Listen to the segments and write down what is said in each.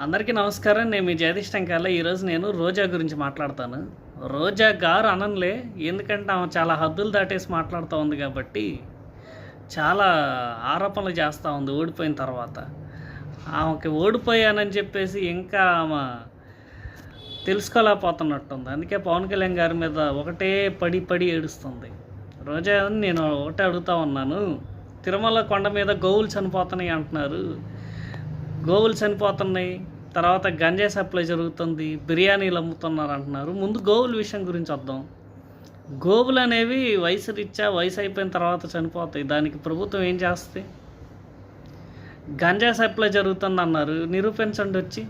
అందరికీ నమస్కారం. నేను మీ జగదీష్ టంకాల. ఈరోజు నేను రోజా గురించి మాట్లాడతాను. రోజా గారు అననులే, ఎందుకంటే ఆమె చాలా హద్దులు దాటేసి మాట్లాడుతూ ఉంది కాబట్టి చాలా ఆరోపణలు చేస్తూ ఉంది ఓడిపోయిన తర్వాత. ఆమెకి ఓడిపోయానని చెప్పేసి ఇంకా ఆమె తెలుసుకోలేకపోతున్నట్టుంది. అందుకే పవన్ కళ్యాణ్ గారి మీద ఒకటే పడి పడి ఏడుస్తుంది. రోజా నేను ఒకటే అడుగుతూ ఉన్నాను, తిరుమల కొండ మీద గోవులు చనిపోతున్నాయి అంటున్నారు. గోవులు చనిపోతున్నాయి, తర్వాత గంజాయి సప్లై జరుగుతుంది, బిర్యానీలు అమ్ముతున్నారు అంటున్నారు. ముందు గోవుల విషయం గురించి వద్దాం. గోవులు అనేవి వయసు అయిపోయిన తర్వాత చనిపోతాయి. దానికి ప్రభుత్వం ఏం చేస్తుంది? గంజాయి సప్లై జరుగుతుంది అన్నారు, నిరూపించండి వచ్చి.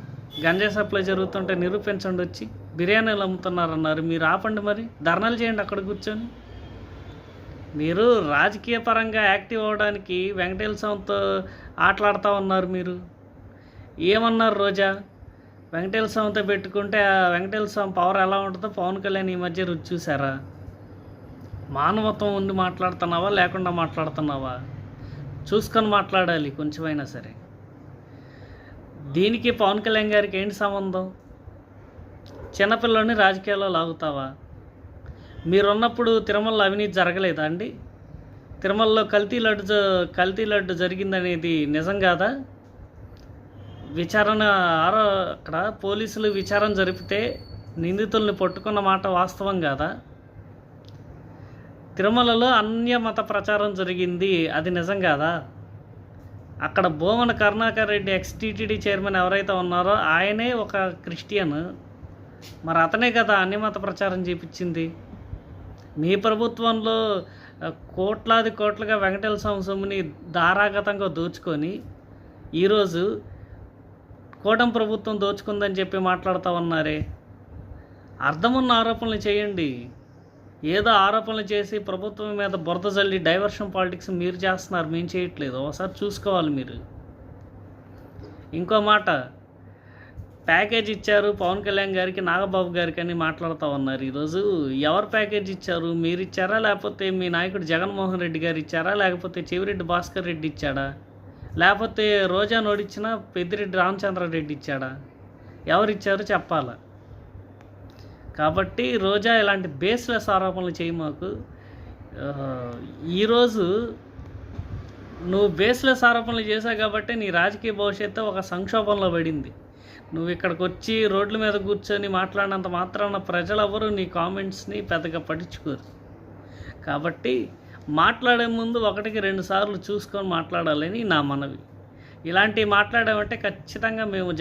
గంజాయి సప్లై జరుగుతుంటే నిరూపించండి వచ్చి. బిర్యానీలు అమ్ముతున్నారు అన్నారు, మీరు ఆపండి, మరి ధర్నాలు చేయండి అక్కడ కూర్చొని. మీరు రాజకీయ పరంగా యాక్టివ్ అవ్వడానికి వెంకటేశ్వర స్వామితో ఆటలాడుతూ ఉన్నారు. మీరు ఏమన్నారు? రోజా వెంకటేశ్వర స్వామితో పెట్టుకుంటే ఆ వెంకటేశ్వర స్వామి పవర్ ఎలా ఉంటుందో పవన్ కళ్యాణ్ ఈ మధ్య రుచి చూసారా? మానవత్వం ఉండి మాట్లాడుతున్నావా లేకుండా మాట్లాడుతున్నావా? చూసుకొని మాట్లాడాలి కొంచెమైనా సరే. దీనికి పవన్ కళ్యాణ్ గారికి ఏంటి సంబంధం? చిన్నపిల్లని రాజకీయాల్లో లాగుతావా? మీరున్నప్పుడు తిరుమలలో అవినీతి జరగలేదా అండి? తిరుమలలో కల్తీ లడ్డు జరిగిందనేది నిజం కాదా? విచారణ అక్కడ పోలీసులు విచారణ జరిపితే నిందితుల్ని పట్టుకున్న మాట వాస్తవం కాదా? తిరుమలలో అన్యమత ప్రచారం జరిగింది, అది నిజం కాదా? అక్కడ భూమన కరుణాకర్ రెడ్డి ఎక్స్టీటీడీ చైర్మన్ ఎవరైతే ఉన్నారో ఆయనే ఒక క్రిస్టియన్. మరి అతనే కదా అన్యమత ప్రచారం చేపించింది. మీ ప్రభుత్వంలో కోట్లుగా వెంకటేశ్వర స్వామి సొమ్ముని ధారాగతంగా దోచుకొని ఈరోజు కూటమి ప్రభుత్వం దోచుకుందని చెప్పి మాట్లాడుతూ ఉన్నారే. అర్థమున్న ఆరోపణలు చేయండి. ఏదో ఆరోపణలు చేసి ప్రభుత్వం మీద బురద జల్లి డైవర్షన్ పాలిటిక్స్ మీరు చేస్తున్నారు, మేము చేయట్లేదు. ఒకసారి చూసుకోవాలి మీరు. ఇంకో మాట, ప్యాకేజ్ ఇచ్చారు పవన్ కళ్యాణ్ గారికి, నాగబాబు గారికి అని మాట్లాడుతూ ఉన్నారు. ఈరోజు ఎవరు ప్యాకేజ్ ఇచ్చారు? మీరు ఇచ్చారా, లేకపోతే మీ నాయకుడు జగన్మోహన్ రెడ్డి గారు ఇచ్చారా, లేకపోతే చెవిరెడ్డి భాస్కర్ రెడ్డి ఇచ్చాడా, లేకపోతే రోజా నోడిచ్చిన పెద్దిరెడ్డి రామచంద్రారెడ్డి ఇచ్చాడా? ఎవరిచ్చారు చెప్పాలా. కాబట్టి రోజా ఇలాంటి బేస్లెస్ ఆరోపణలు చేయి మాకు. ఈరోజు నువ్వు బేస్లెస్ ఆరోపణలు చేశావు కాబట్టి నీ రాజకీయ భవిష్యత్తు ఒక సంక్షోభంలో పడింది. నువ్వు ఇక్కడికి వచ్చి రోడ్ల మీద కూర్చొని మాట్లాడినంత మాత్రాన ప్రజలెవరూ నీ కామెంట్స్ని పెద్దగా పట్టించుకోరు. కాబట్టి మాట్లాడే ముందు 1-2 సార్లు చూసుకొని మాట్లాడాలని నా మనవి. ఇలాంటివి మాట్లాడామంటే ఖచ్చితంగా మేము